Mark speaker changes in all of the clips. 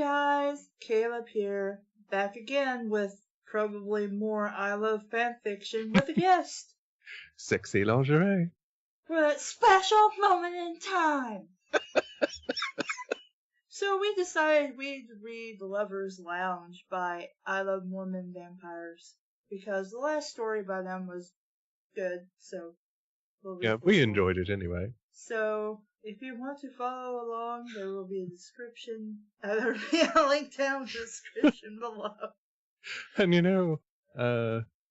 Speaker 1: guys, Caleb here, back again with probably more I Love Fanfiction with a guest.
Speaker 2: Sexy lingerie.
Speaker 1: For that special moment in time. So we decided we'd read Lover's Lounge by I Love Mormon Vampires because the last story by them was good, so
Speaker 2: we enjoyed it anyway.
Speaker 1: So if you want to follow along, there will be a description. There will be a link down the description below.
Speaker 2: And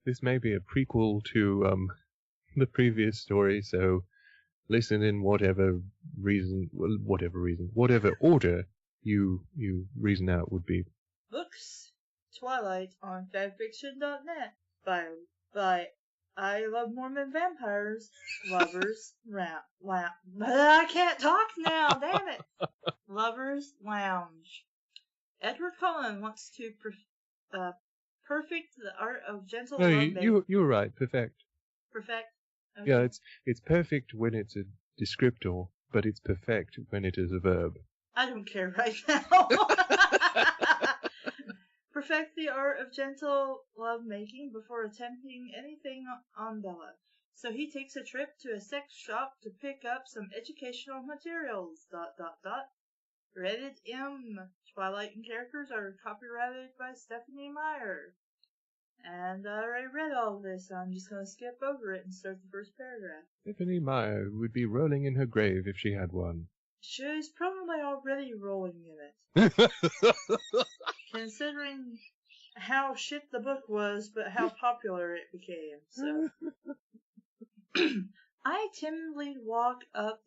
Speaker 2: this may be a prequel to the previous story, so listen in whatever order you reason out would be.
Speaker 1: Books Twilight on fanfiction.net by I Love Mormon Vampires, Lovers I can't talk now, damn it! Lovers Lounge. Edward Cullen wants to perfect the art of gentle love.
Speaker 2: You were right, perfect.
Speaker 1: Perfect? Okay.
Speaker 2: Yeah, it's perfect when it's a descriptor, but it's perfect when it is a verb.
Speaker 1: I don't care right now. Perfect the art of gentle love-making before attempting anything on Bella. So he takes a trip to a sex shop to pick up some educational materials. ... Rated M. Twilight and characters are copyrighted by Stephanie Meyer. And I already read all of this, so I'm just going to skip over it and start the first paragraph.
Speaker 2: Stephanie Meyer would be rolling in her grave if she had one.
Speaker 1: She's probably already rolling in it. Considering how shit the book was, but how popular it became. So, I timidly walk up to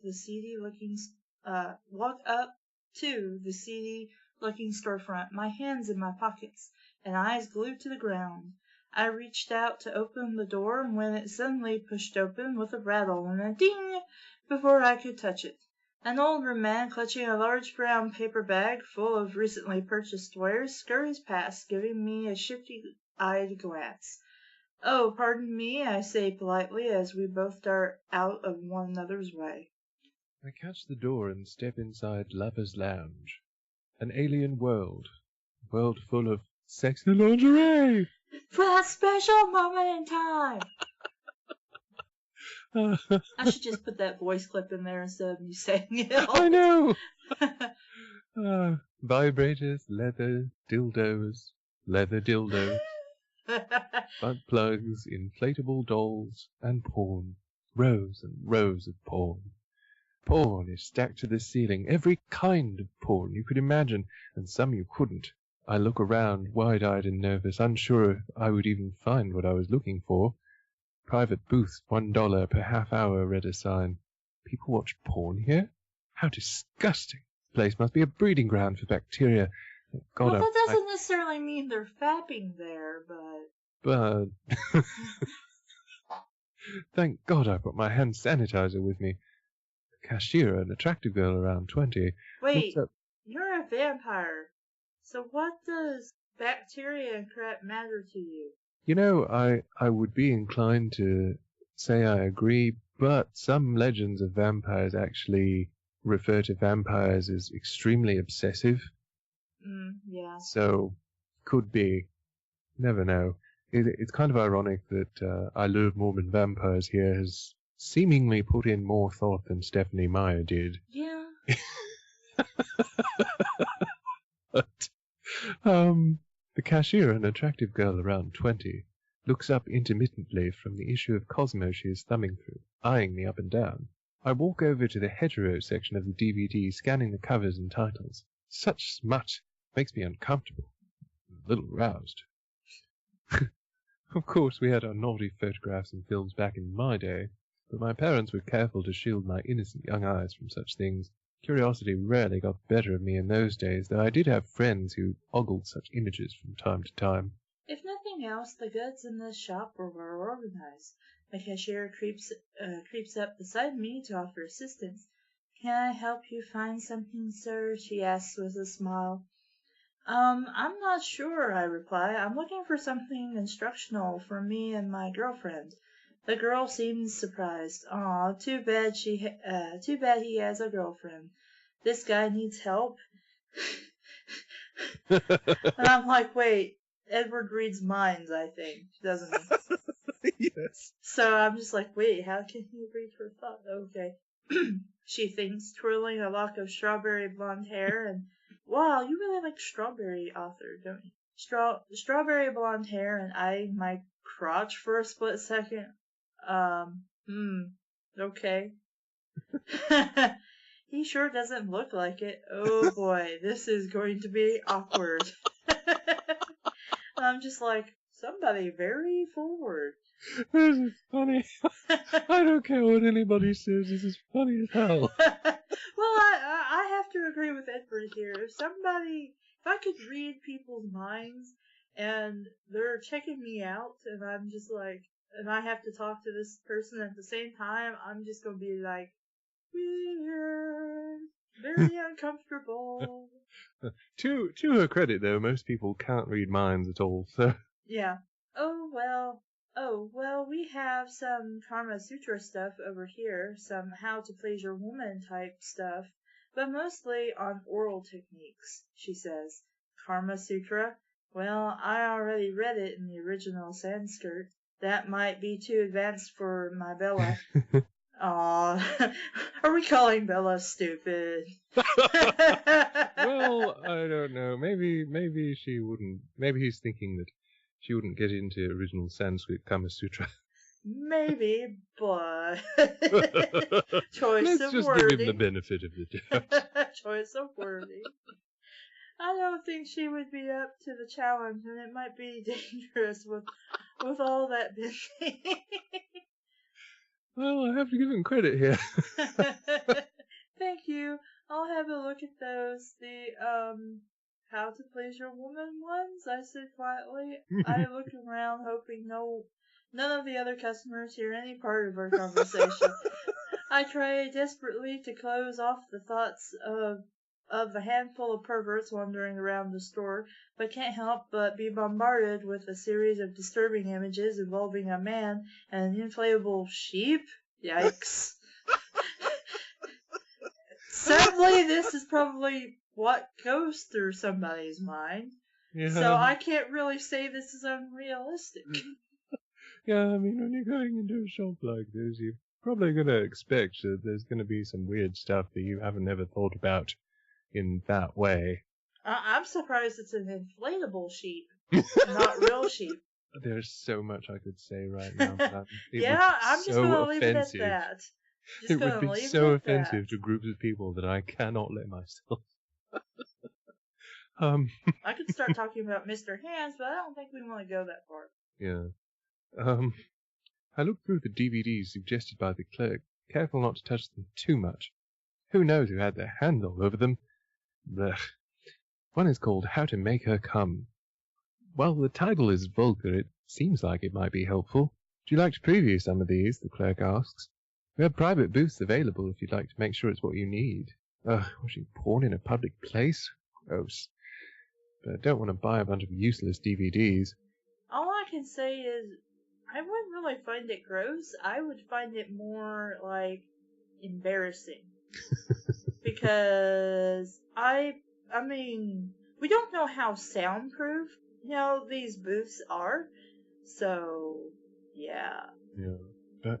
Speaker 1: the seedy-looking storefront, my hands in my pockets and eyes glued to the ground. I reached out to open the door when it suddenly pushed open with a rattle and a ding before I could touch it. An older man clutching a large brown paper bag full of recently purchased wares scurries past, giving me a shifty-eyed glance. Oh, pardon me, I say politely as we both dart out of one another's way.
Speaker 2: I catch the door and step inside Lover's Lounge. An alien world. A world full of sexy lingerie!
Speaker 1: For that special moment in time! I should just put that voice clip in there instead of me saying it.
Speaker 2: I know! Vibrators, leather dildos, butt plugs, inflatable dolls, and porn. Rows and rows of porn. Porn is stacked to the ceiling, every kind of porn you could imagine, and some you couldn't. I look around, wide-eyed and nervous, unsure if I would even find what I was looking for. Private booth, $1 per half hour, read a sign. People watch porn here? How disgusting! This place must be a breeding ground for bacteria. God,
Speaker 1: well, that doesn't necessarily mean they're fapping there,
Speaker 2: but... Thank God I brought my hand sanitizer with me. The cashier, an attractive girl around 20...
Speaker 1: Wait, you're a vampire. So what does bacteria and crap matter to you?
Speaker 2: You know, I would be inclined to say I agree, but some legends of vampires actually refer to vampires as extremely obsessive.
Speaker 1: Yeah.
Speaker 2: So, could be. Never know. It's kind of ironic that I Love Mormon Vampires here has seemingly put in more thought than Stephanie Meyer did.
Speaker 1: Yeah.
Speaker 2: But, the cashier, an attractive girl around 20, looks up intermittently from the issue of Cosmo she is thumbing through, eyeing me up and down. I walk over to the hetero section of the DVD, scanning the covers and titles. Such smut makes me uncomfortable, a little roused. Of course, we had our naughty photographs and films back in my day, but my parents were careful to shield my innocent young eyes from such things. Curiosity rarely got the better of me in those days, though I did have friends who ogled such images from time to time.
Speaker 1: If nothing else, the goods in this shop were well organized. The cashier creeps up beside me to offer assistance. Can I help you find something, sir? She asks with a smile. I'm not sure, I reply. I'm looking for something instructional for me and my girlfriend. The girl seems surprised. Aw, too bad he has a girlfriend. This guy needs help. And I'm like, wait, Edward reads minds, I think, doesn't he?
Speaker 2: Yes.
Speaker 1: So I'm just like, wait, how can he read her thought? Okay. She thinks, twirling a lock of strawberry blonde hair, and wow, you really like strawberry author, don't you? Strawberry blonde hair and eyeing my crotch for a split second. Okay. He sure doesn't look like it. Oh boy, this is going to be awkward. I'm just like, somebody very forward.
Speaker 2: This is funny. I don't care what anybody says. This is funny as hell.
Speaker 1: Well, I have to agree with Edward here. If I could read people's minds and they're checking me out and I'm just like, and I have to talk to this person at the same time, I'm just going to be like, weird, very uncomfortable.
Speaker 2: To her credit, though, most people can't read minds at all, so...
Speaker 1: Yeah. Oh, well, we have some Karma Sutra stuff over here, some how to please your woman type stuff, but mostly on oral techniques, she says. Karma Sutra? Well, I already read it in the original Sanskrit. That might be too advanced for my Bella. Aw, are we calling Bella stupid?
Speaker 2: Well, I don't know. Maybe she wouldn't. Maybe he's thinking that she wouldn't get into original Sanskrit Kama Sutra.
Speaker 1: Maybe, but choice
Speaker 2: Let's
Speaker 1: of
Speaker 2: just
Speaker 1: wording.
Speaker 2: give him the benefit of the doubt.
Speaker 1: Choice of wording. I don't think she would be up to the challenge, and it might be dangerous with all that busy.
Speaker 2: Well, I have to give him credit here.
Speaker 1: Thank you. I'll have a look at those. The how to please your woman ones, I said quietly. I look around hoping none of the other customers hear any part of our conversation. I try desperately to close off the thoughts of a handful of perverts wandering around the store, but can't help but be bombarded with a series of disturbing images involving a man and an inflatable sheep. Yikes. Sadly, this is probably what goes through somebody's mind. Yeah. So I can't really say this is unrealistic.
Speaker 2: Yeah, I mean, when you're going into a shop like this, you're probably going to expect that there's going to be some weird stuff that you haven't ever thought about in that way.
Speaker 1: I'm surprised it's an inflatable sheep, not real sheep.
Speaker 2: There's so much I could say right now. But
Speaker 1: I'm just going to leave it at that.
Speaker 2: It would be so offensive to groups of people that I cannot let myself.
Speaker 1: I could start talking about Mr. Hands, but I don't think we want to go that far.
Speaker 2: Yeah. I looked through the DVDs suggested by the clerk, careful not to touch them too much. Who knows who had their hands all over them? Blech. One is called How to Make Her Come. While the title is vulgar, it seems like it might be helpful. Would you like to preview some of these? The clerk asks. We have private booths available if you'd like to make sure it's what you need. Watching porn in a public place? Gross. But I don't want to buy a bunch of useless DVDs.
Speaker 1: All I can say is, I wouldn't really find it gross. I would find it more, embarrassing. Because, I mean, we don't know how soundproof, these booths are. So, yeah.
Speaker 2: Yeah, but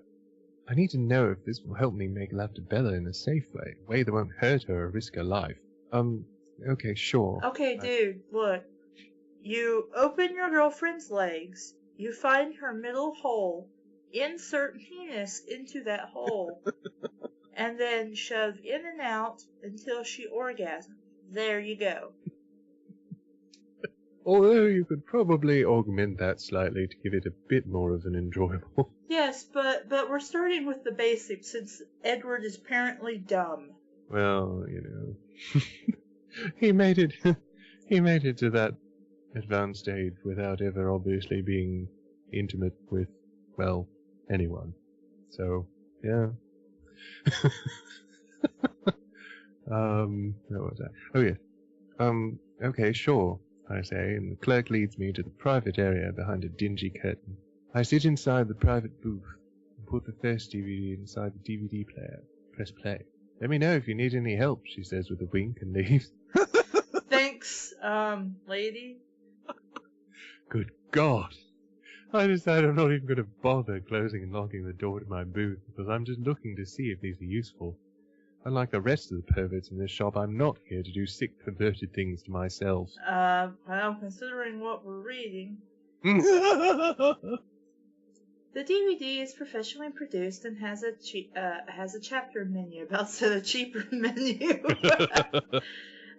Speaker 2: I need to know if this will help me make love to Bella in a safe way, a way that won't hurt her or risk her life. Okay, sure.
Speaker 1: Okay, dude, look. You open your girlfriend's legs, you find her middle hole, insert penis into that hole, and then shove in and out until she orgasms. There you go.
Speaker 2: Although you could probably augment that slightly to give it a bit more of an enjoyable.
Speaker 1: Yes, but we're starting with the basics since Edward is apparently dumb.
Speaker 2: Well, he made it to that advanced stage without ever obviously being intimate with, well, anyone. So, yeah. What was that? Oh, yeah. Okay, sure, I say, and the clerk leads me to the private area behind a dingy curtain. I sit inside the private booth and put the first DVD inside the DVD player. Press play. Let me know if you need any help, she says with a wink and leaves.
Speaker 1: Thanks. Lady?
Speaker 2: Good God! I decided I'm not even going to bother closing and locking the door to my booth because I'm just looking to see if these are useful. Unlike the rest of the perverts in this shop, I'm not here to do sick, perverted things to myself.
Speaker 1: Well, considering what we're reading... The DVD is professionally produced and has a chapter menu, about a cheaper menu.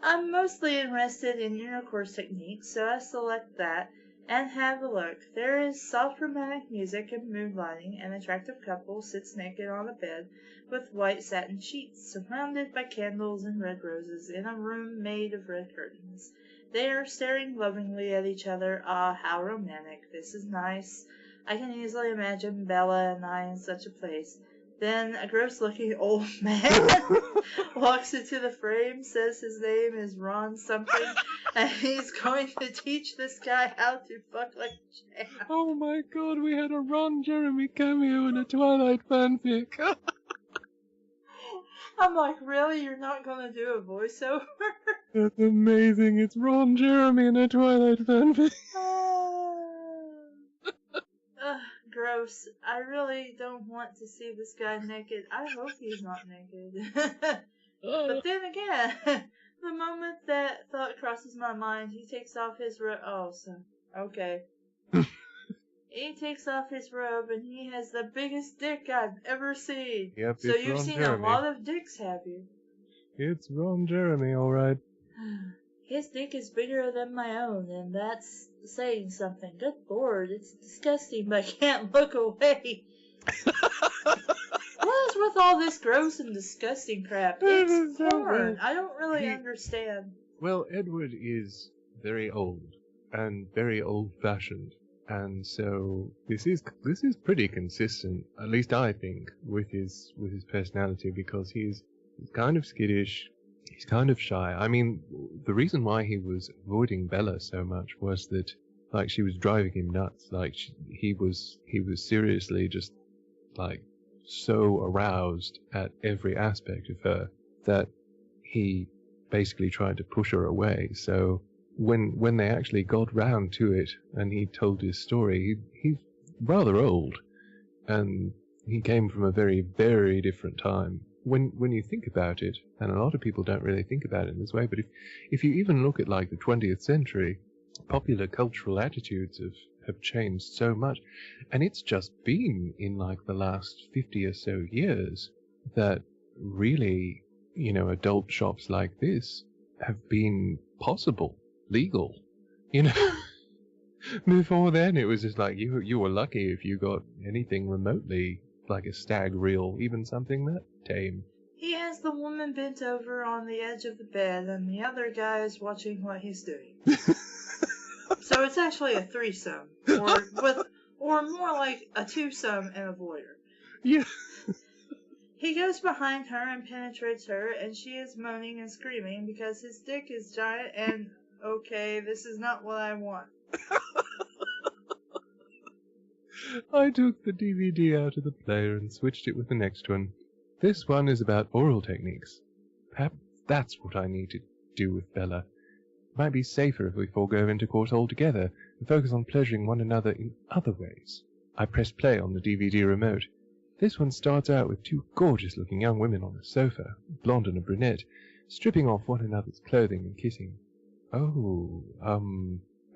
Speaker 1: I'm mostly interested in intercourse techniques, so I select that and have a look. There is soft romantic music and mood lighting. An attractive couple sits naked on a bed with white satin sheets, surrounded by candles and red roses in a room made of red curtains. They are staring lovingly at each other. Ah, how romantic. This is nice. I can easily imagine Bella and I in such a place. Then a gross-looking old man walks into the frame, says his name is Ron something, and he's going to teach this guy how to fuck like a champ.
Speaker 2: Oh my God, we had a Ron Jeremy cameo in a Twilight fanfic.
Speaker 1: I'm like, really? You're not going to do a voiceover?
Speaker 2: That's amazing. It's Ron Jeremy in a Twilight fanfic.
Speaker 1: Gross. I really don't want to see this guy naked. I hope he's not naked. But then again, the moment that thought crosses my mind, he takes off his robe. Oh, so, okay. He takes off his robe and he has the biggest dick I've ever seen.
Speaker 2: Yep,
Speaker 1: so you've seen Jeremy. A lot of dicks, have you?
Speaker 2: It's Ron Jeremy, alright.
Speaker 1: His dick is bigger than my own, and that's saying something. Good Lord, it's disgusting, but I can't look away. What is with all this gross and disgusting crap? It's porn. I don't really understand.
Speaker 2: Well, Edward is very old and very old-fashioned, and so this is pretty consistent, at least I think, with his personality, because he's kind of skittish. He's kind of shy. I mean, the reason why he was avoiding Bella so much was that, like, she was driving him nuts. Like, he was seriously just, like, so aroused at every aspect of her that he basically tried to push her away. So when they actually got round to it and he told his story, he's rather old, and he came from a very, very different time. When you think about it, and a lot of people don't really think about it in this way, but if you even look at, like, the 20th century, popular cultural attitudes have changed so much, and it's just been in, like, the last 50 or so years that really, you know, adult shops like this have been possible, legal, you know. Before then, it was just like you were lucky if you got anything remotely like a stag reel, even something that tame.
Speaker 1: He has the woman bent over on the edge of the bed, and the other guy is watching what he's doing. So it's actually a threesome, or more like a twosome and a voyeur.
Speaker 2: Yeah.
Speaker 1: He goes behind her and penetrates her, and she is moaning and screaming because his dick is giant and, okay, this is not what I want.
Speaker 2: I took the DVD out of the player and switched it with the next one. This one is about oral techniques. Perhaps that's what I need to do with Bella. It might be safer if we forego intercourse altogether and focus on pleasuring one another in other ways. I press play on the DVD remote. This one starts out with two gorgeous-looking young women on a sofa, a blonde and a brunette, stripping off one another's clothing and kissing. Oh,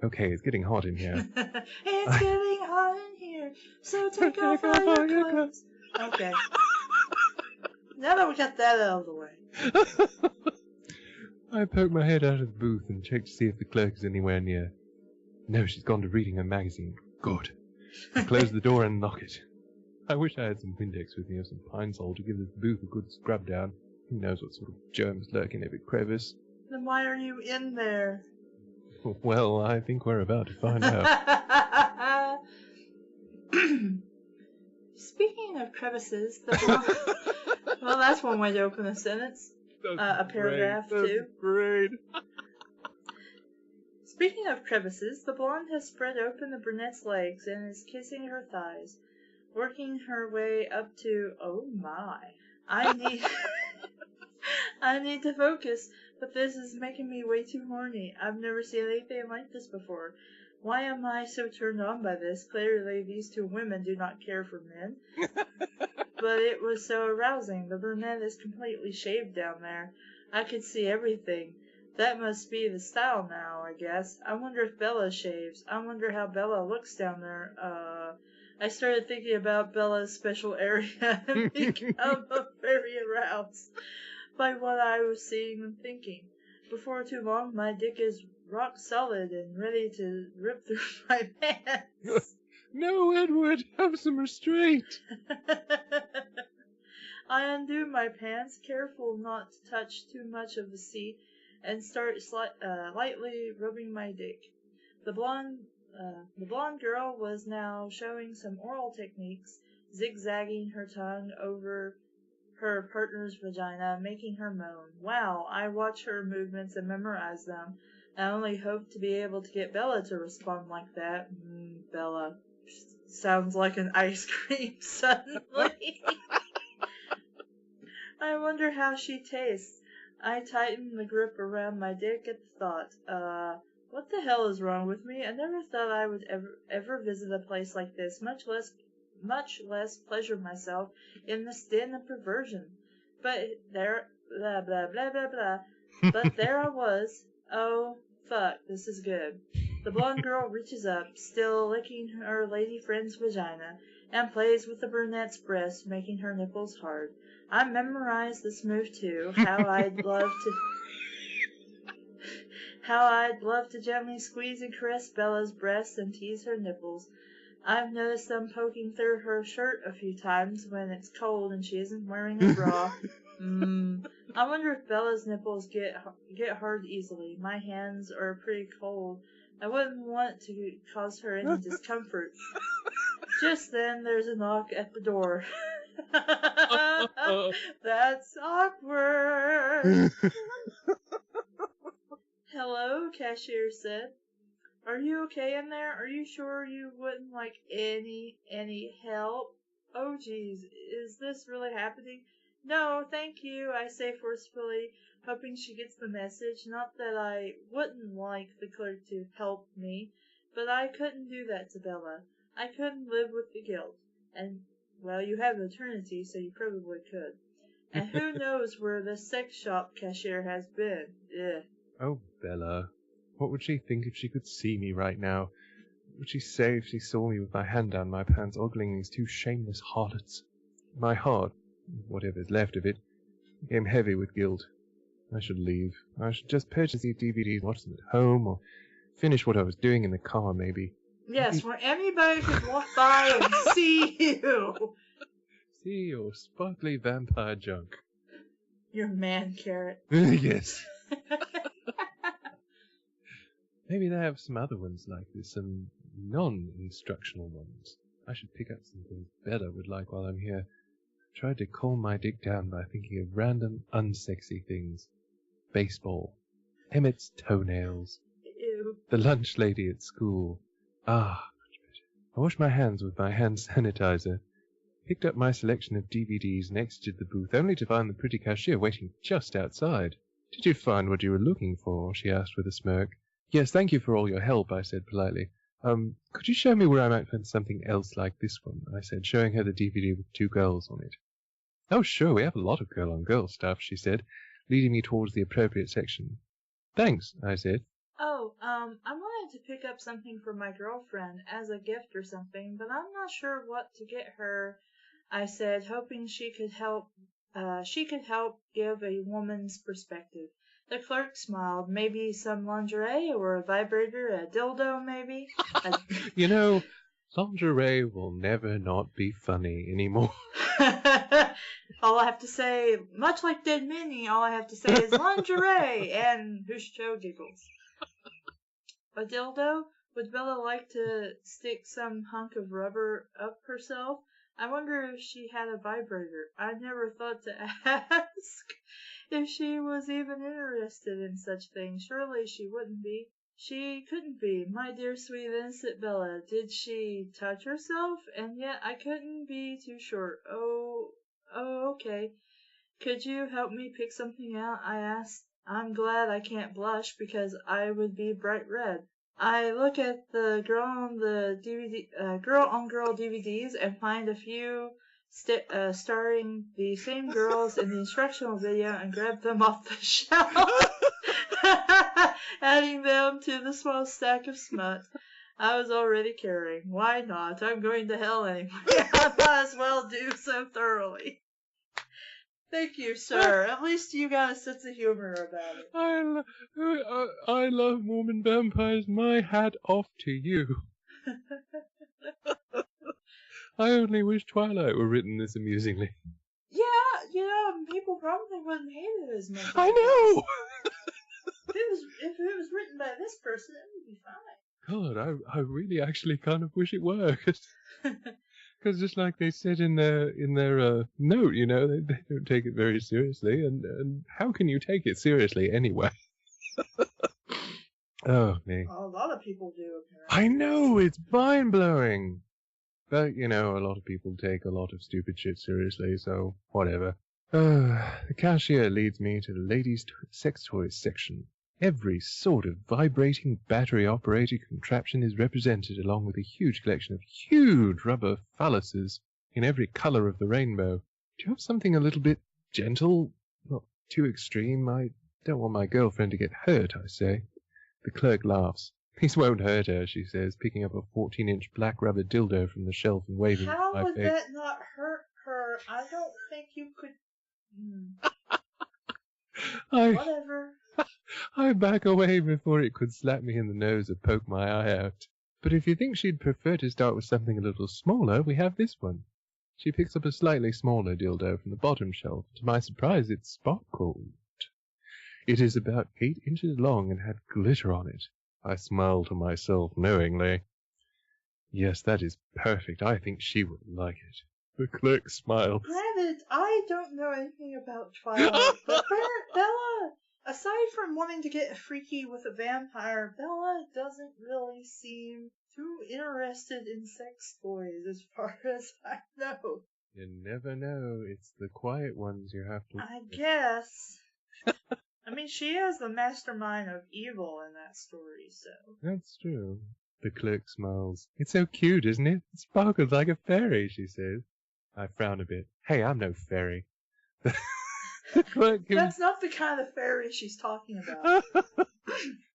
Speaker 2: okay, it's getting hot in here.
Speaker 1: It's getting hot in here, so take off all your clothes. Okay. Now that we got that out of the way.
Speaker 2: I poke my head out of the booth and check to see if the clerk is anywhere near. No, she's gone to reading her magazine. Good. I close the door and lock it. I wish I had some Windex with me or some Pine Sol to give this booth a good scrub down. Who knows what sort of germs lurk in every crevice.
Speaker 1: Then why are you in there?
Speaker 2: Well, I think we're about to find out.
Speaker 1: Speaking of crevices, well, that's one way to open a sentence. A paragraph, too.
Speaker 2: That's great.
Speaker 1: Speaking of crevices, the blonde has spread open the brunette's legs and is kissing her thighs, working her way up to, oh my, I need to focus, But this is making me way too horny. I've never seen anything like this before. Why am I so turned on by this? Clearly these two women do not care for men. But it was so arousing. The brunette is completely shaved down there. I could see everything. That must be the style now, I guess. I wonder if Bella shaves. I wonder how Bella looks down there. I started thinking about Bella's special area and become very aroused by what I was seeing and thinking. Before too long, my dick is rock solid and ready to rip through my pants.
Speaker 2: No, Edward, have some restraint.
Speaker 1: I undo my pants, careful not to touch too much of the seat, and start lightly rubbing my dick. The blonde girl was now showing some oral techniques, zigzagging her tongue over her partner's vagina, making her moan. Wow, I watch her movements and memorize them. I only hope to be able to get Bella to respond like that. Bella. Sounds like an ice cream suddenly. I wonder how she tastes. I tighten the grip around my dick at the thought. What the hell is wrong with me? I never thought I would ever visit a place like this, much less pleasure myself in this den of perversion. But there, blah, blah, blah, blah, blah. But there I was. Oh, fuck, this is good. The blonde girl reaches up, still licking her lady friend's vagina, and plays with the brunette's breast, making her nipples hard. I memorized this move too, how I'd love to gently squeeze and caress Bella's breasts and tease her nipples. I've noticed them poking through her shirt a few times when it's cold and she isn't wearing a bra. I wonder if Bella's nipples get hard easily. My hands are pretty cold. I wouldn't want to cause her any discomfort. Just then, there's a knock at the door. That's awkward. Hello, cashier said. Are you okay in there? Are you sure you wouldn't like any help? Oh, geez, is this really happening? No, thank you, I say forcefully, hoping she gets the message. Not that I wouldn't like the clerk to help me, but I couldn't do that to Bella. I couldn't live with the guilt. And, well, you have eternity, so you probably could. And who knows where the sex shop cashier has been? Ugh.
Speaker 2: Oh, Bella. What would she think if she could see me right now? What would she say if she saw me with my hand down my pants ogling these two shameless harlots? My heart, whatever's left of it, became heavy with guilt. I should leave. I should just purchase these DVDs, watch them at home, or finish what I was doing in the car, maybe.
Speaker 1: Yes, where anybody could walk by and see you.
Speaker 2: See your sparkly vampire junk.
Speaker 1: Your man carrot.
Speaker 2: Yes. Maybe they have some other ones like this, some non-instructional ones. I should pick up some things Bella would like while I'm here. I tried to calm my dick down by thinking of random, unsexy things. Baseball. Emmett's toenails.
Speaker 1: Ew.
Speaker 2: The lunch lady at school. Ah, much better. I washed my hands with my hand sanitizer, picked up my selection of DVDs and exited the booth, only to find the pretty cashier waiting just outside. Did you find what you were looking for? She asked with a smirk. Yes, thank you for all your help, I said politely. Could you show me where I might find something else like this one? I said, showing her the DVD with two girls on it. Oh, sure, we have a lot of girl-on-girl stuff, she said, leading me towards the appropriate section. Thanks, I said.
Speaker 1: Oh, I wanted to pick up something for my girlfriend as a gift or something, but I'm not sure what to get her, I said, hoping she could help give a woman's perspective. The clerk smiled. Maybe some lingerie or a vibrator, a dildo maybe?
Speaker 2: You know, lingerie will never not be funny anymore.
Speaker 1: All I have to say, much like Dead Minnie, all I have to say is lingerie, and Hushicho giggles. A dildo? Would Bella like to stick some hunk of rubber up herself? I wonder if she had a vibrator. I never thought to ask if she was even interested in such things. Surely she wouldn't be. She couldn't be. My dear sweet innocent Bella, did she touch herself? And yet I couldn't be too sure. Oh, okay. Could you help me pick something out? I asked. I'm glad I can't blush because I would be bright red. I look at the girl on the DVD, girl-on-girl DVDs and find a few starring the same girls in the instructional video and grab them off the shelf, adding them to the small stack of smut I was already carrying. Why not? I'm going to hell anyway. I might as well do so thoroughly. Thank you, sir. At least you got a sense of humor about it.
Speaker 2: I love Mormon vampires. My hat off to you. I only wish Twilight were written this amusingly.
Speaker 1: Yeah, people probably wouldn't hate it as much.
Speaker 2: I know!
Speaker 1: If it was written by this person, it would be fine.
Speaker 2: God, I really actually kind of wish it were. Because just like they said in their note, you know, they don't take it very seriously. And how can you take it seriously anyway? Oh, me.
Speaker 1: A lot of people do, apparently.
Speaker 2: I know, it's mind-blowing. But, you know, a lot of people take a lot of stupid shit seriously, so whatever. The cashier leads me to the ladies' sex toys section. Every sort of vibrating battery-operated contraption is represented, along with a huge collection of huge rubber phalluses in every colour of the rainbow. Do you have something a little bit gentle? Not too extreme. I don't want my girlfriend to get hurt, I say. The clerk laughs. These won't hurt her, she says, picking up a 14-inch black rubber dildo from the shelf and waving it
Speaker 1: How
Speaker 2: in my
Speaker 1: would
Speaker 2: face.
Speaker 1: that not hurt her? I don't think you could... Whatever.
Speaker 2: I back away before it could slap me in the nose or poke my eye out. But if you think she'd prefer to start with something a little smaller, we have this one. She picks up a slightly smaller dildo from the bottom shelf. To my surprise, it sparkled. It is about 8 inches long and had glitter on it. I smile to myself knowingly. Yes, that is perfect. I think she would like it. The clerk smiles.
Speaker 1: Granted, I don't know anything about Twilight, but Bella, aside from wanting to get freaky with a vampire, Bella doesn't really seem too interested in sex toys as far as I know.
Speaker 2: You never know. It's the quiet ones you have to...
Speaker 1: I guess. I mean, she is the mastermind of evil in that story, so...
Speaker 2: That's true. The clerk smiles. It's so cute, isn't it? It sparkles like a fairy, she says. I frown a bit. Hey, I'm no fairy. The clerk gives...
Speaker 1: That's not the kind of fairy she's talking about.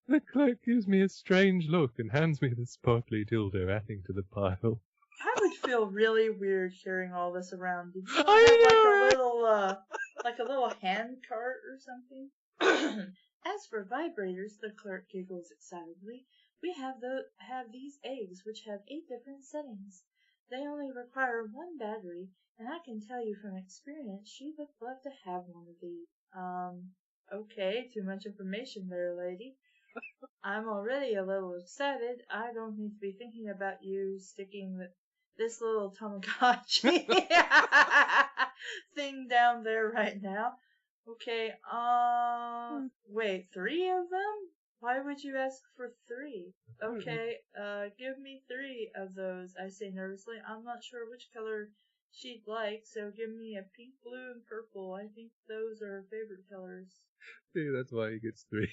Speaker 2: The clerk gives me a strange look and hands me the sparkly dildo, adding to the pile.
Speaker 1: I would feel really weird carrying all this around. Did you
Speaker 2: I
Speaker 1: have like a little hand cart or something? As for vibrators, the clerk giggles excitedly, we have these eggs which have 8 different settings. They only require 1 battery, and I can tell you from experience she would love to have one of these. Okay, too much information there, lady. I'm already a little excited. I don't need to be thinking about you sticking this little Tamagotchi thing down there right now. Okay, wait, 3 of them? Why would you ask for 3? Okay, give me 3 of those, I say nervously. I'm not sure which color she'd like, so give me a pink, blue, and purple. I think those are her favorite colors.
Speaker 2: See, that's why he gets 3.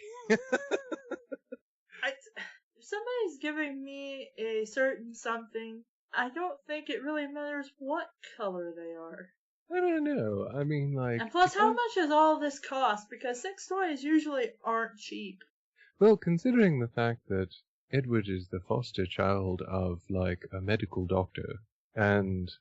Speaker 1: If somebody's giving me a certain something, I don't think it really matters what color they are.
Speaker 2: I don't know. I mean, like...
Speaker 1: And plus, how much does all this cost? Because sex toys usually aren't cheap.
Speaker 2: Well, considering the fact that Edward is the foster child of, like, a medical doctor, and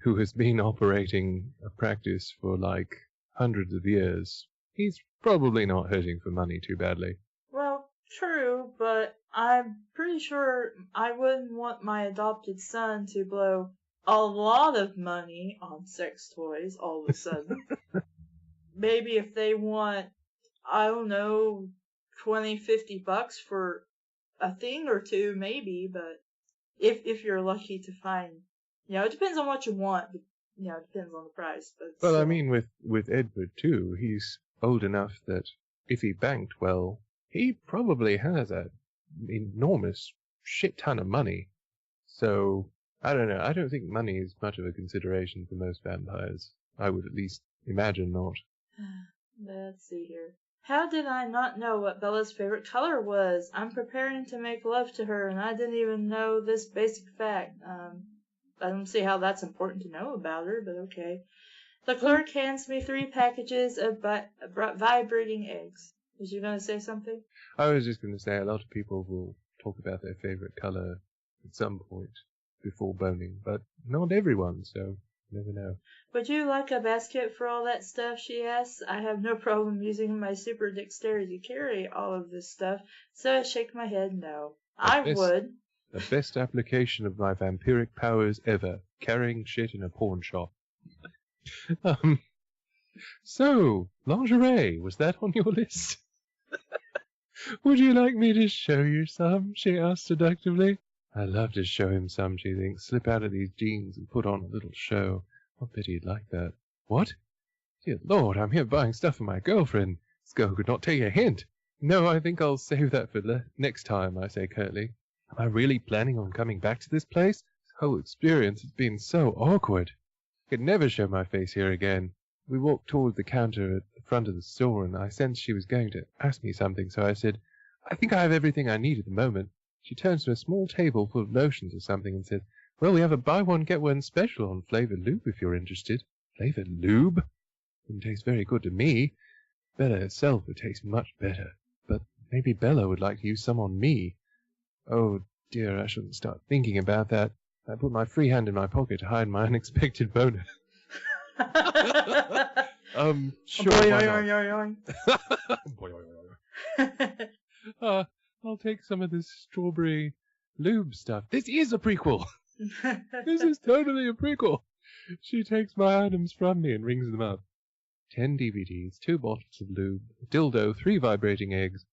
Speaker 2: who has been operating a practice for, like, hundreds of years, he's probably not hurting for money too badly.
Speaker 1: Well, true, but I'm pretty sure I wouldn't want my adopted son to blow a lot of money on sex toys all of a sudden. Maybe if they want, I don't know, $20-$50 for a thing or two, maybe, but if you're lucky to find, it depends on what you want, but, it depends on the price. But
Speaker 2: well, I mean, with Edward too, he's old enough that if he banked well, he probably has an enormous shit ton of money. So, I don't know, I don't think money is much of a consideration for most vampires. I would at least imagine not.
Speaker 1: Let's see here. How did I not know what Bella's favorite color was? I'm preparing to make love to her, and I didn't even know this basic fact. I don't see how that's important to know about her, but okay. The clerk hands me 3 packages of vibrating eggs. Was you going to say something?
Speaker 2: I was just going to say a lot of people will talk about their favorite color at some point before boning, but not everyone, so you never know.
Speaker 1: Would you like a basket for all that stuff, she asks. I have no problem using my super dexterity to carry all of this stuff, so I shake my head no. I would.
Speaker 2: The best application of my vampiric powers ever, carrying shit in a pawn shop. So, lingerie, was that on your list? Would you like me to show you some? She asked seductively. I'd love to show him some, she thinks. Slip out of these jeans and put on a little show. I'll bet he'd like that. What? Dear Lord, I'm here buying stuff for my girlfriend. This girl could not take a hint. No, I think I'll save that for next time, I say curtly. Am I really planning on coming back to this place? This whole experience has been so awkward. I could never show my face here again. We walked toward the counter at the front of the store, and I sensed she was going to ask me something, so I said, I think I have everything I need at the moment. She turns to a small table full of lotions or something and said, well, we have a buy one, get one special on flavored lube if you're interested. Flavored lube? Wouldn't taste very good to me. Bella herself would taste much better. But maybe Bella would like to use some on me. Oh, dear, I shouldn't start thinking about that. I put my free hand in my pocket to hide my unexpected boner. Sure, why not? I'll take some of this strawberry lube stuff. This is a prequel! This is totally a prequel! She takes my items from me and rings them up. 10 DVDs, 2 bottles of lube, a dildo, 3 vibrating eggs.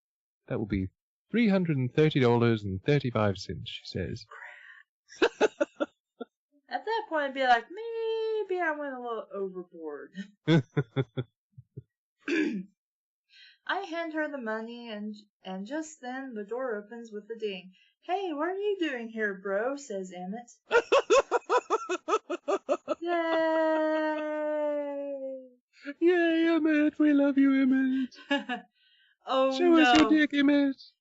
Speaker 2: That will be $330.35, she says.
Speaker 1: At that point, I'd be like, maybe I went a little overboard. I hand her the money, and just then the door opens with a ding. Hey, what are you doing here, bro? Says Emmett. Yay!
Speaker 2: Yay, Emmett! We love you, Emmett!
Speaker 1: Oh,
Speaker 2: Show us your dick, Emmett!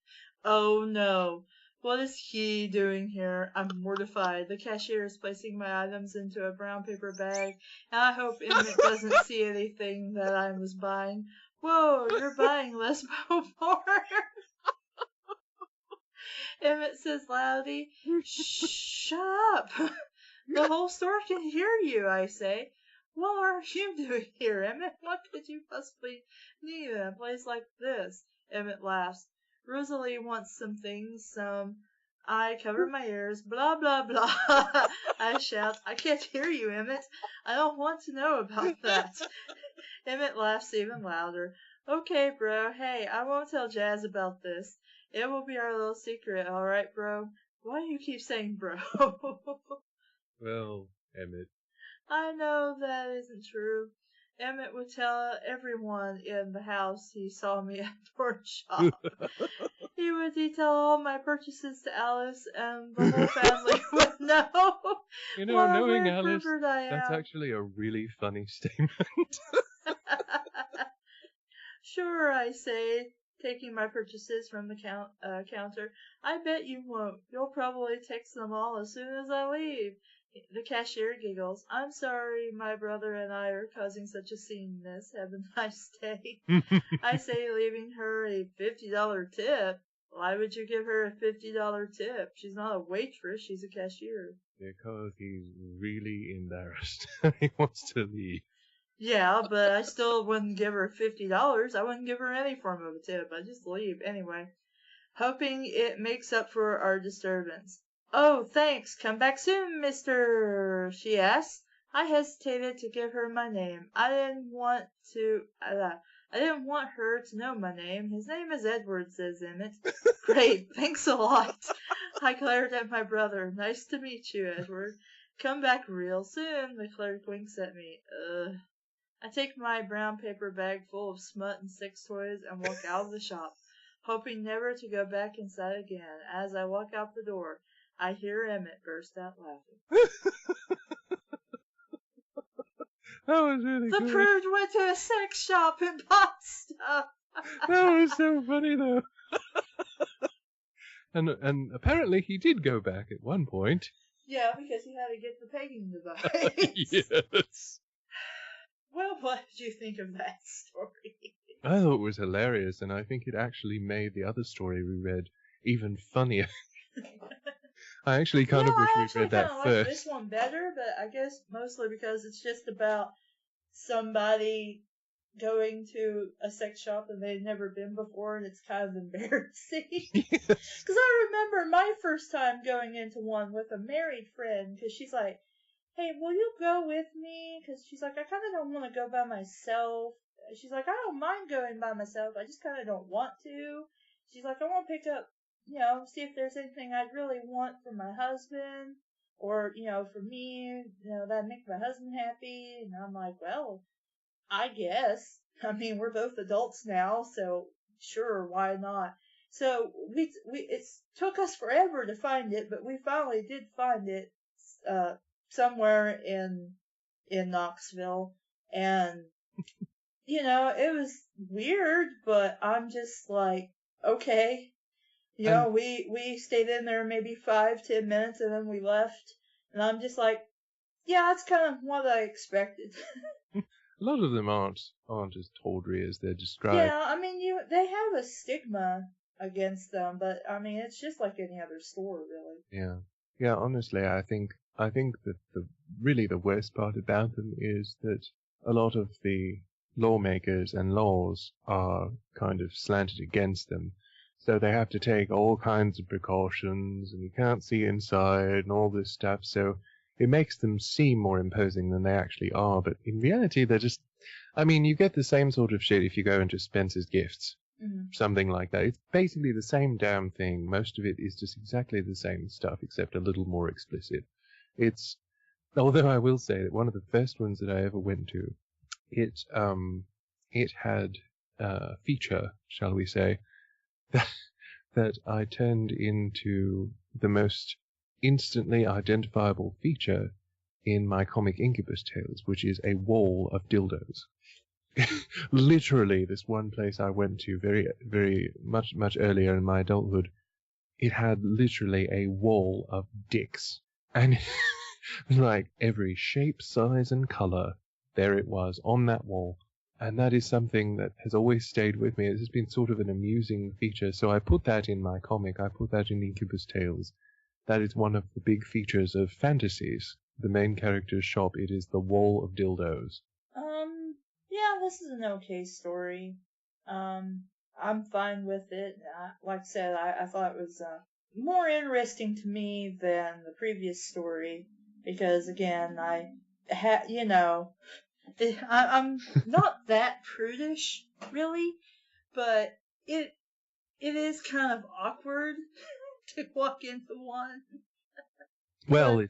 Speaker 1: Oh, no. What is he doing here? I'm mortified. The cashier is placing my items into a brown paper bag, and I hope Emmett doesn't see anything that I was buying. Whoa, you're buying lesbo porn. Emmett says loudly, shut up. The whole store can hear you, I say. What are you doing here, Emmett? What could you possibly need in a place like this? Emmett laughs. Rosalie wants some things, I cover my ears, blah, blah, blah. I shout, I can't hear you, Emmett. I don't want to know about that. Emmett laughs even louder. Okay, bro. Hey, I won't tell Jazz about this. It will be our little secret, alright, bro? Why do you keep saying bro?
Speaker 2: Well, Emmett.
Speaker 1: I know that isn't true. Emmett would tell everyone in the house he saw me at the porn shop. He would detail all my purchases to Alice, and the whole family would know.
Speaker 2: You know, knowing Alice, that's actually a really funny statement.
Speaker 1: Sure, I say, taking my purchases from the counter. I bet you won't. You'll probably text them all as soon as I leave. The cashier giggles. I'm sorry my brother and I are causing such a scene, miss. Have a nice day. I say, leaving her a $50 tip. Why would you give her a $50 tip? She's not a waitress, she's a cashier.
Speaker 2: Because he's really embarrassed. He wants to leave.
Speaker 1: Yeah, but I still wouldn't give her $50. I wouldn't give her any form of a tip. I'd just leave anyway. Hoping it makes up for our disturbance. Oh, thanks. Come back soon, mister, she asks. I hesitated to give her my name. I didn't want her to know my name. His name is Edward, says Emmett. Great, thanks a lot. I glared at my brother. Nice to meet you, Edward. Come back real soon. The clerk winks at me. I take my brown paper bag full of smut and sex toys and walk out of the shop, hoping never to go back inside again. As I walk out the door, I hear Emmett burst out laughing.
Speaker 2: That was really good.
Speaker 1: The prude went to a sex shop and bought stuff.
Speaker 2: That was so funny, though. And apparently he did go back at one point.
Speaker 1: Yeah, because he had to get the pegging device.
Speaker 2: Yes.
Speaker 1: Well, what did you think of that story?
Speaker 2: I thought it was hilarious, and I think it actually made the other story we read even funnier. I actually kind of wish we'd read that
Speaker 1: I
Speaker 2: first.
Speaker 1: like this one better, but I guess mostly because it's just about somebody going to a sex shop and they've never been before, and it's kind of embarrassing. Because I remember my first time going into one with a married friend, because she's like, hey, will you go with me? Because she's like, I kind of don't want to go by myself. She's like, I don't mind going by myself. I just kind of don't want to. She's like, I want to pick up, see if there's anything I'd really want for my husband or, for me, that'd make my husband happy. And I'm like, well, I guess. I mean, we're both adults now, so sure, why not? So it took us forever to find it, but we finally did find it, somewhere in Knoxville, and it was weird, but I'm just like, okay, we stayed in there maybe 5-10 minutes, and then we left, and I'm just like, yeah, that's kind of what I expected.
Speaker 2: A lot of them aren't as tawdry as they're described.
Speaker 1: Yeah, I mean, they have a stigma against them, but I mean, it's just like any other store, really.
Speaker 2: Yeah. Honestly, I think that the worst part about them is that a lot of the lawmakers and laws are kind of slanted against them, so they have to take all kinds of precautions, and you can't see inside and all this stuff. So it makes them seem more imposing than they actually are, but in reality, they're just, I mean, you get the same sort of shit if you go into Spencer's Gifts. Mm-hmm. Something like that. It's basically the same damn thing. Most of it is just exactly the same stuff, except a little more explicit. Although I will say that one of the first ones that I ever went to, it had a feature, shall we say, that I turned into the most instantly identifiable feature in my comic Incubus Tales, which is a wall of dildos. Literally, this one place I went to very, very much earlier in my adulthood, it had literally a wall of dicks. And like every shape, size, and color, there it was on that wall. And that is something that has always stayed with me. It has been sort of an amusing feature. So I put that in my comic. I put that in Incubus Tales. That is one of the big features of fantasies. The main character's shop, it is the wall of dildos.
Speaker 1: Yeah, this is an okay story. I'm fine with it. Like I said, I thought it was more interesting to me than the previous story because, again, I'm not that prudish, really, but it is kind of awkward to walk into one.
Speaker 2: Well, it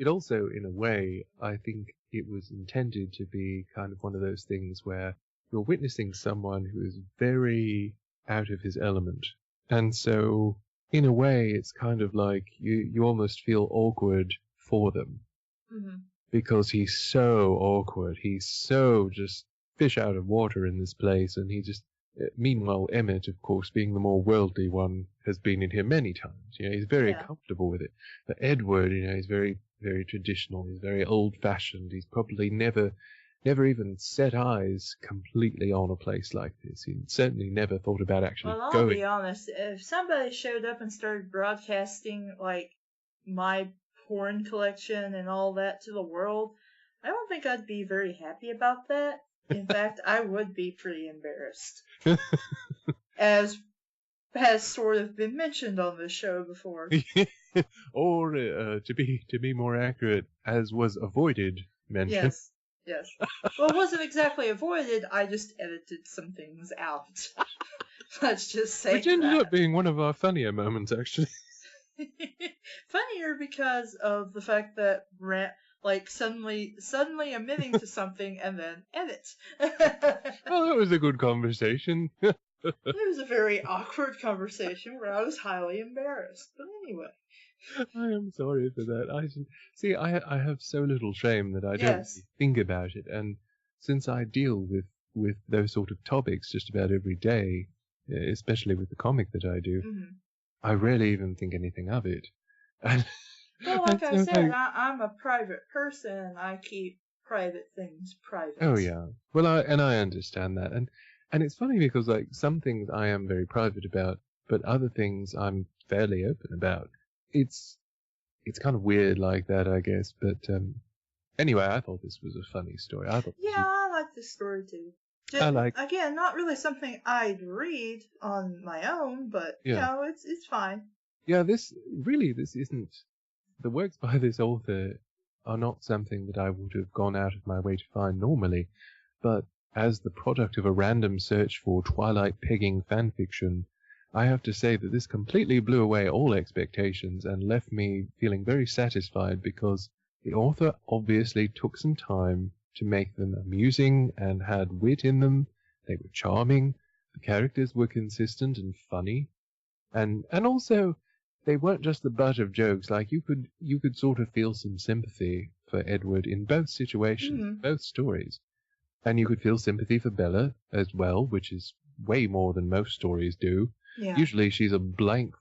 Speaker 2: also, in a way, I think it was intended to be kind of one of those things where you're witnessing someone who is very out of his element. And so, in a way, it's kind of like you almost feel awkward for them. Mm-hmm. Because he's so awkward. He's so just fish out of water in this place, and he just... Meanwhile, Emmett, of course, being the more worldly one, has been in here many times. He's very comfortable with it. But Edward, he's very, very traditional. He's very old-fashioned. He's probably never even set eyes completely on a place like this. He certainly never thought about actually going.
Speaker 1: Well, I'll be honest. If somebody showed up and started broadcasting, like, my porn collection and all that to the world, I don't think I'd be very happy about that. In fact, I would be pretty embarrassed. As has sort of been mentioned on the show before.
Speaker 2: Or, to be more accurate, as was avoided mention.
Speaker 1: Yes. Well, it wasn't exactly avoided, I just edited some things out. Let's just say
Speaker 2: Which ended up being one of our funnier moments, actually.
Speaker 1: Funnier because of the fact that suddenly admitting to something and then edit.
Speaker 2: Well, that was a good conversation.
Speaker 1: It was a very awkward conversation where I was highly embarrassed. But anyway.
Speaker 2: I am sorry for that. I have so little shame that I don't really think about it. And since I deal with those sort of topics just about every day, especially with the comic that I do.
Speaker 1: Mm-hmm.
Speaker 2: I rarely even think anything of it. And,
Speaker 1: Well, like I
Speaker 2: so
Speaker 1: said, I'm a private person. I keep private things private.
Speaker 2: Oh yeah. Well, I understand that, and it's funny because like some things I am very private about, but other things I'm fairly open about. It's kind of weird like that, I guess. But anyway, I thought this was a funny story.
Speaker 1: I like this story too. Again, not really something I'd read on my own, but it's fine.
Speaker 2: Yeah, this isn't. The works by this author are not something that I would have gone out of my way to find normally, but as the product of a random search for Twilight pegging fanfiction, I have to say that this completely blew away all expectations and left me feeling very satisfied because the author obviously took some time to make them amusing and had wit in them. They were charming, the characters were consistent and funny, and also they weren't just the butt of jokes. Like you could sort of feel some sympathy for Edward in both situations, both stories. And you could feel sympathy for Bella as well, which is way more than most stories do.
Speaker 1: Yeah.
Speaker 2: Usually she's a blank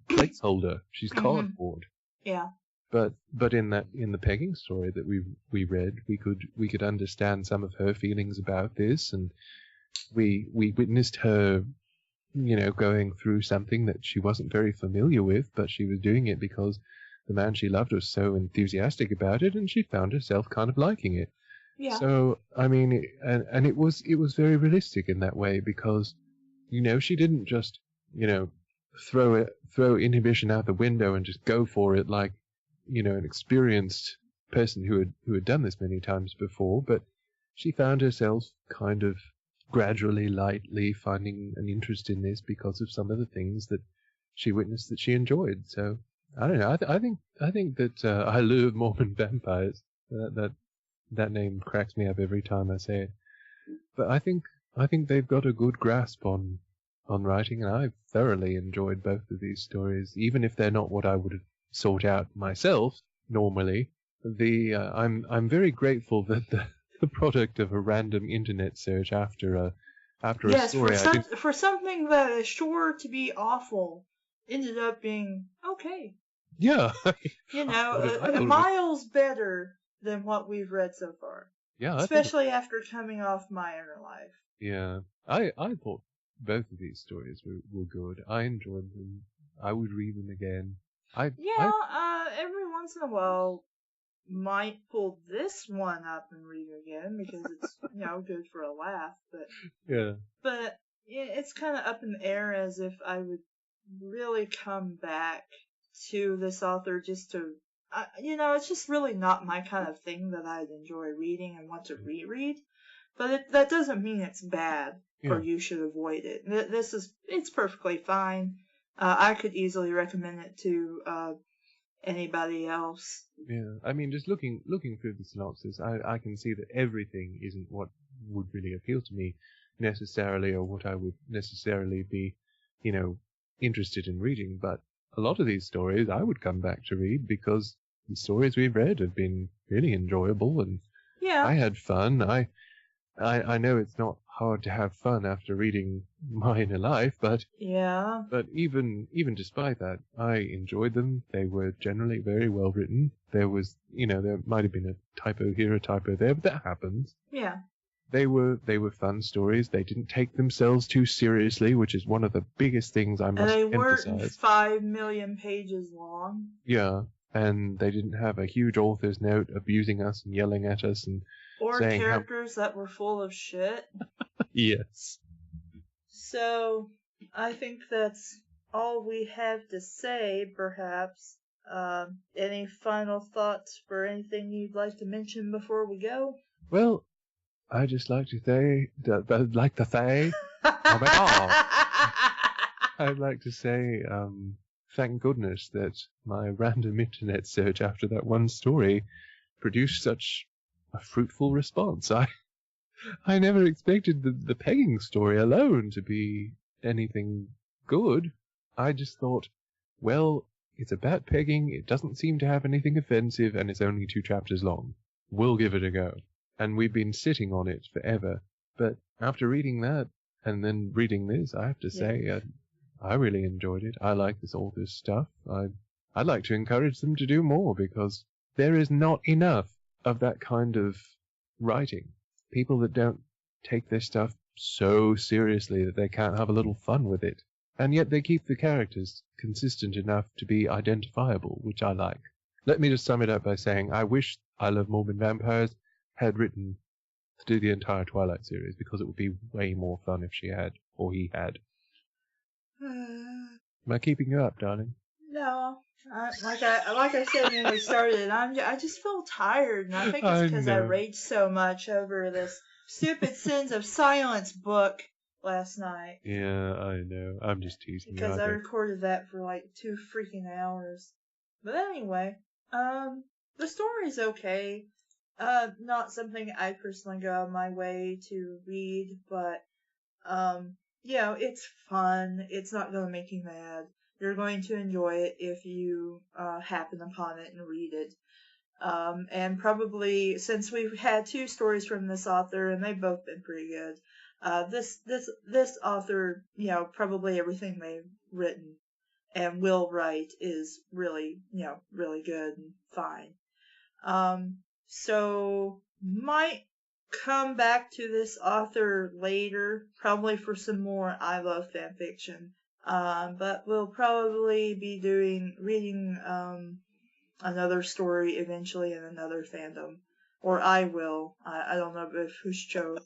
Speaker 2: placeholder. She's cardboard.
Speaker 1: Yeah.
Speaker 2: But in the pegging story that we read, we could understand some of her feelings about this, and we witnessed her, going through something that she wasn't very familiar with, but she was doing it because the man she loved was so enthusiastic about it, and she found herself kind of liking it.
Speaker 1: Yeah.
Speaker 2: So, I mean, and it was very realistic in that way because, she didn't just, throw inhibition out the window and just go for it like, an experienced person who had done this many times before, but she found herself kind of gradually, lightly finding an interest in this because of some of the things that she witnessed that she enjoyed. So I don't know. I think that I Love Mormon Vampires. That name cracks me up every time I say it. But I think they've got a good grasp on writing, and I've thoroughly enjoyed both of these stories, even if they're not what I would have sought out myself normally. I'm very grateful that the product of a random internet search after a story.
Speaker 1: For something that is sure to be awful, ended up being okay.
Speaker 2: Yeah.
Speaker 1: Miles better than what we've read so far.
Speaker 2: Yeah.
Speaker 1: Especially after coming off My Inner Life.
Speaker 2: Yeah. I thought both of these stories were good. I enjoyed them. I would read them again.
Speaker 1: Every once in a while, might pull this one up and read it again because it's good for a laugh, but it's kind of up in the air as if I would really come back to this author just to it's just really not my kind of thing that I'd enjoy reading and want to reread, but that doesn't mean it's bad or you should avoid it. It's perfectly fine. I could easily recommend it to anybody else.
Speaker 2: Yeah, I mean, just looking through the synopsis, I can see that everything isn't what would really appeal to me necessarily, or what I would necessarily be, interested in reading. But a lot of these stories I would come back to read because the stories we've read have been really enjoyable, and I had fun. I know it's not hard to have fun after reading My Inner Life, but even despite that, I enjoyed them. They were generally very well written. There was, there might have been a typo here, a typo there, but that happens.
Speaker 1: Yeah.
Speaker 2: They were fun stories. They didn't take themselves too seriously, which is one of the biggest things I must emphasize.
Speaker 1: And they weren't 5 million pages long.
Speaker 2: Yeah, and they didn't have a huge author's note abusing us and yelling at us and
Speaker 1: or characters that were full of shit.
Speaker 2: Yes.
Speaker 1: So, I think that's all we have to say, perhaps. Any final thoughts for anything you'd like to mention before we go?
Speaker 2: Well, I'd just like to say, oh my god. I'd like to say, thank goodness that my random internet search after that one story produced such a fruitful response. I never expected the pegging story alone to be anything good. I just thought, well, it's about pegging, it doesn't seem to have anything offensive, and it's only 2 chapters long. We'll give it a go. And we've been sitting on it forever. But after reading that and then reading this, I have to say, I really enjoyed it. I like this author's stuff. I'd like to encourage them to do more because there is not enough of that kind of writing. People that don't take their stuff so seriously that they can't have a little fun with it. And yet they keep the characters consistent enough to be identifiable, which I like. Let me just sum it up by saying I wish I Love Mormon Vampires had written to do the entire Twilight series because it would be way more fun if she had, or he had. Am I keeping you up, darling?
Speaker 1: No. Like I said when we started, I just feel tired, and I think it's because I raged so much over this stupid Sins of Silence book last night.
Speaker 2: Yeah, I know. I'm just teasing you.
Speaker 1: Because I recorded that for like 2 freaking hours. But anyway, the story's okay. Not something I personally go out of my way to read, but, it's fun. It's not going to make you mad. You're going to enjoy it if you, happen upon it and read it. And probably, since we've had 2 stories from this author, and they've both been pretty good, this author, probably everything they've written and will write is really, really good and fine. So might come back to this author later, probably for some more I Love Fanfiction. But we'll probably be reading, another story eventually in another fandom. Or I will. I don't know if Hushicho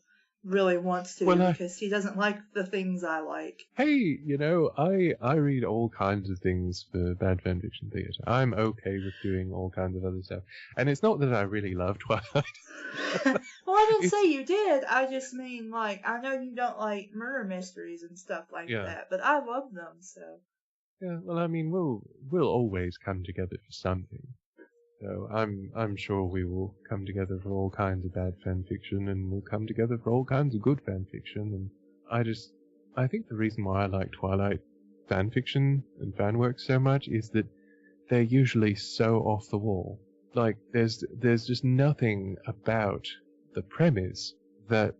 Speaker 1: really wants to because he doesn't like the things I like.
Speaker 2: Hey, I read all kinds of things for Bad Fanfiction Theatre. I'm okay with doing all kinds of other stuff. And it's not that I really love Twilight.
Speaker 1: Well, I didn't say you did. I just mean, I know you don't like murder mysteries and stuff like that, but I love them, so.
Speaker 2: Yeah, well, I mean, we'll always come together for something. So I'm sure we will come together for all kinds of bad fan fiction, and we'll come together for all kinds of good fan fiction. And I think the reason why I like Twilight fan fiction and fan work so much is that they're usually so off the wall. Like there's just nothing about the premise that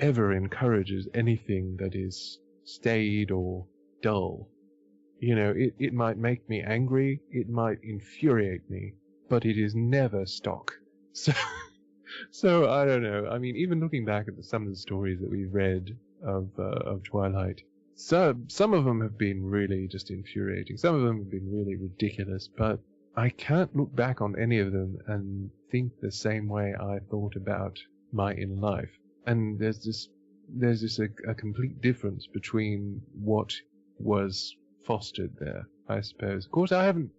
Speaker 2: ever encourages anything that is staid or dull. It might make me angry, it might infuriate me, but it is never stock. So I don't know. I mean, even looking back at some of the stories that we've read of Twilight, some of them have been really just infuriating. Some of them have been really ridiculous, but I can't look back on any of them and think the same way I thought about my in life. And there's just a complete difference between what was fostered there, I suppose. Of course, I haven't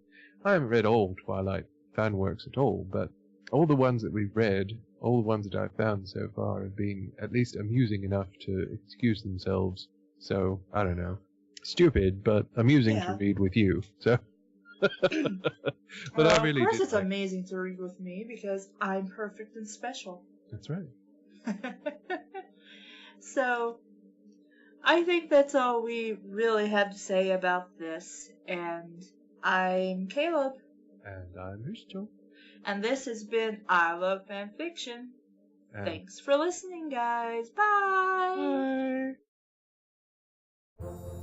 Speaker 2: read all Twilight fan works at all, but all the ones that we've read, all the ones that I've found so far have been at least amusing enough to excuse themselves. So, I don't know. Stupid, but amusing to read with you, so. But I really
Speaker 1: of course it's amazing to read with me because I'm perfect and special.
Speaker 2: That's right.
Speaker 1: So, I think that's all we really have to say about this, and I'm Caleb.
Speaker 2: And I'm Hushicho.
Speaker 1: And this has been I Love Fanfiction. Thanks for listening, guys. Bye!
Speaker 2: Bye!